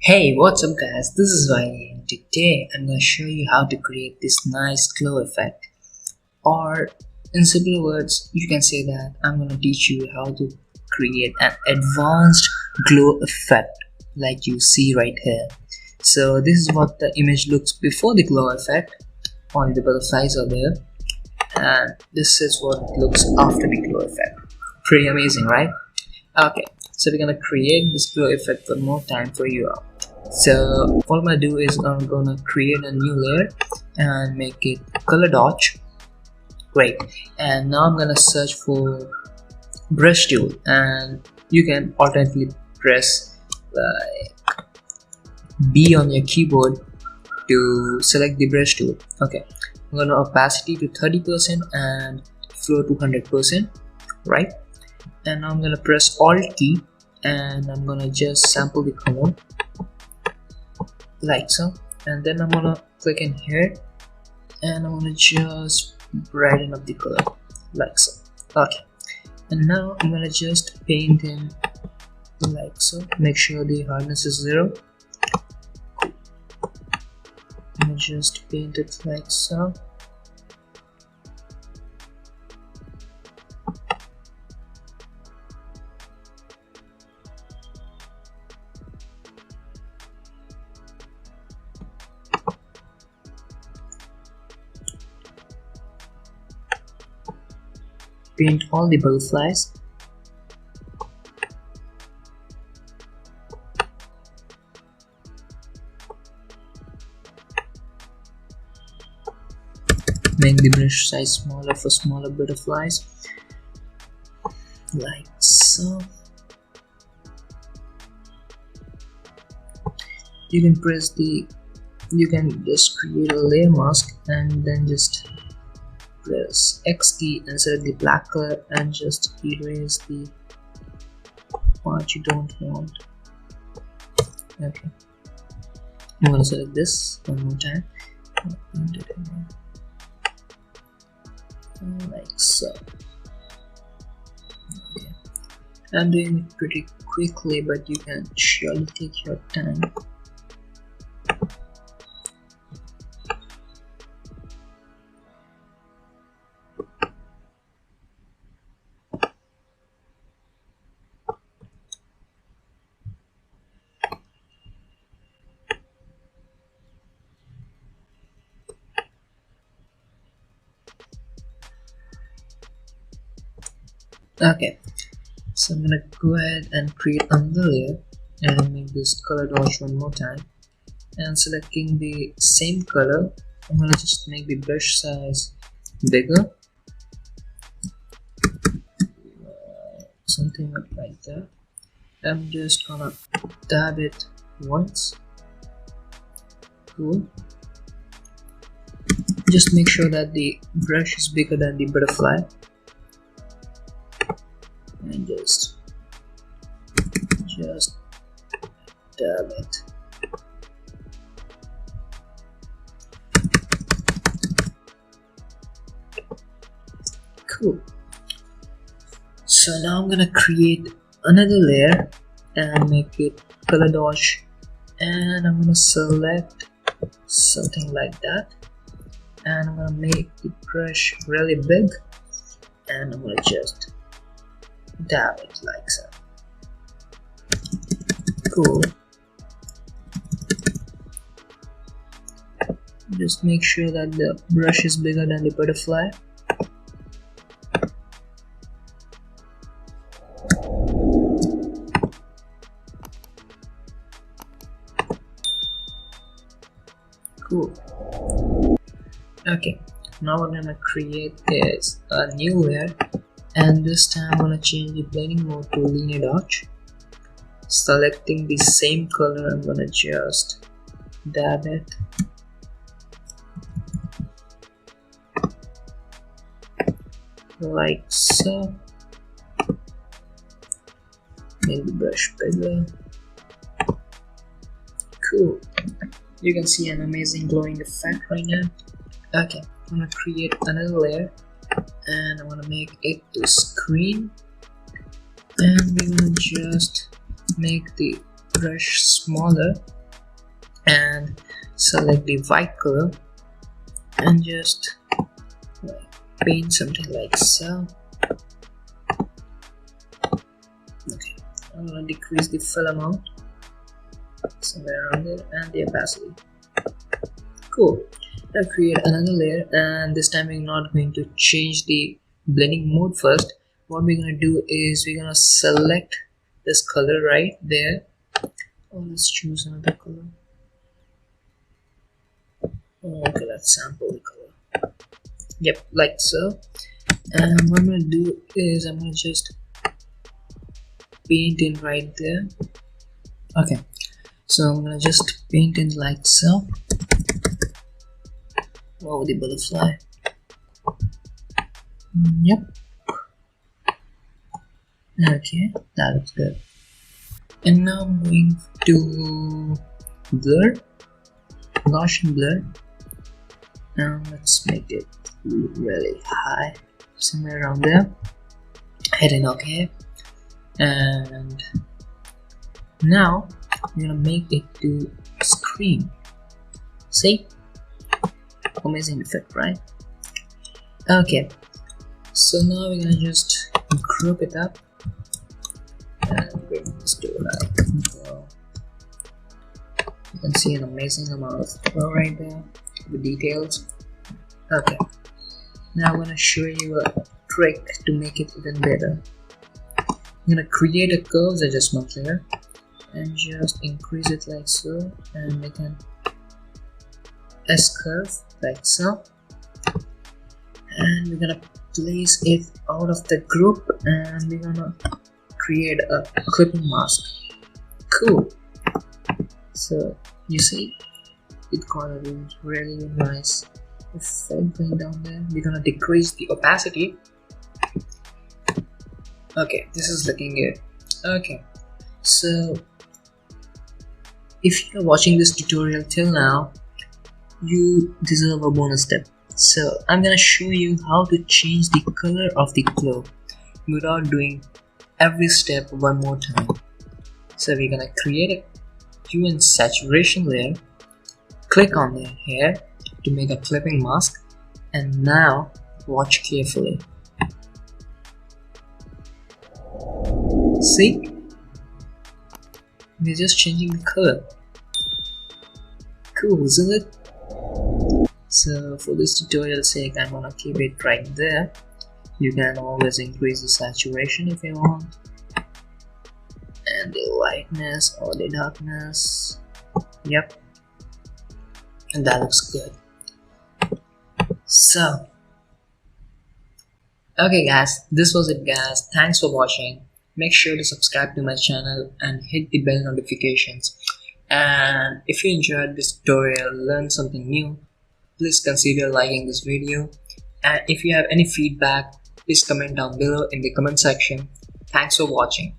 Hey, what's up guys, this is Riley and today I'm going to show you how to create this nice glow effect, or in simple words you can say that I'm going to teach you how to create an advanced glow effect like you see right here. So this is what the image looks before the glow effect. Only the butterflies are there, and this is what it looks after the glow effect. Pretty amazing, right? Okay, so we're gonna create this glow effect one more time for you all. So what I'm gonna do is I'm gonna create a new layer and make it color dodge. Great. And now I'm gonna search for brush tool, and you can alternately press like B on your keyboard to select the brush tool. Okay, I'm gonna opacity to 30% and flow to 100%, right? And now I'm gonna press Alt key and I'm gonna just sample the cone like so, and then I'm gonna click in here and I'm gonna just brighten up the color like so. Okay, and now I'm gonna just paint him like so. Make sure the hardness is 0. I'm gonna just paint it like so. Paint all the butterflies. Make the brush size smaller for smaller butterflies like so. You can just create a layer mask and then just press X key and select the black color and just erase the part you don't want. Okay, I'm gonna select this one more time like so. Okay, I'm doing it pretty quickly, but you can surely take your time. Okay, so I'm gonna go ahead and create another layer and make this color dodge one more time, and selecting the same color I'm gonna just make the brush size bigger, something like that. I'm just gonna dab it once. Cool. Just make sure that the brush is bigger than the butterfly and just dab it. Cool. So now I'm gonna create another layer and make it color dodge, and I'm gonna select something like that, and I'm gonna make the brush really big and I'm gonna just dab it like so. Cool. Just make sure that the brush is bigger than the butterfly. Cool. Okay, now what I'm gonna create is a new layer, and this time I'm gonna change the blending mode to linear dodge. Selecting the same color, I'm gonna just dab it. Like so. Make the brush bigger. Cool. You can see an amazing glowing effect right now. Okay, I'm gonna create another layer and I'm gonna make it to screen, and we're gonna just make the brush smaller and select the white color and just like paint something like so. Okay, I'm gonna decrease the fill amount somewhere around there and the opacity. Cool. Now create another layer, and this time we're not going to change the blending mode first. What we're gonna do is we're gonna select this color right there. Oh, let's choose another color. Okay, let's sample the color. Yep, like so. And what I'm gonna do is I'm gonna just paint in right there. Okay, so I'm gonna just paint in like so. Wow, the butterfly. Yep. Okay, that looks good. And now I'm going to blur, Gaussian blur. Now let's make it really high, somewhere around there. Hitting OK. And now I'm gonna make it to screen. See? Amazing effect, right? Okay, so now we're gonna just group it up and bring this to like, well, you can see an amazing amount of color right there, the details. Okay, now I'm gonna show you a trick to make it even better. I'm gonna create a curves adjustment layer and just increase it like so and make an S curve like so, and we're gonna place it out of the group and we're gonna create a clipping mask. Cool. So you see it got a really nice effect going down there. We're gonna decrease the opacity. Okay, this is looking good. Okay, so if you're watching this tutorial till now, you deserve a bonus step. So I'm gonna show you how to change the color of the glow without doing every step one more time. So we're gonna create a hue and saturation layer, click on it here to make a clipping mask, and now watch carefully. See? We're just changing the color. Cool, isn't it? So for this tutorial's sake, I'm gonna keep it right there. You can always increase the saturation if you want, and the lightness or the darkness. Yep, and that looks good. So okay guys, this was it guys. Thanks for watching. Make sure to subscribe to my channel and hit the bell notifications. And if you enjoyed this tutorial, learned something new, please consider liking this video. And if you have any feedback, please comment down below in the comment section. Thanks for watching.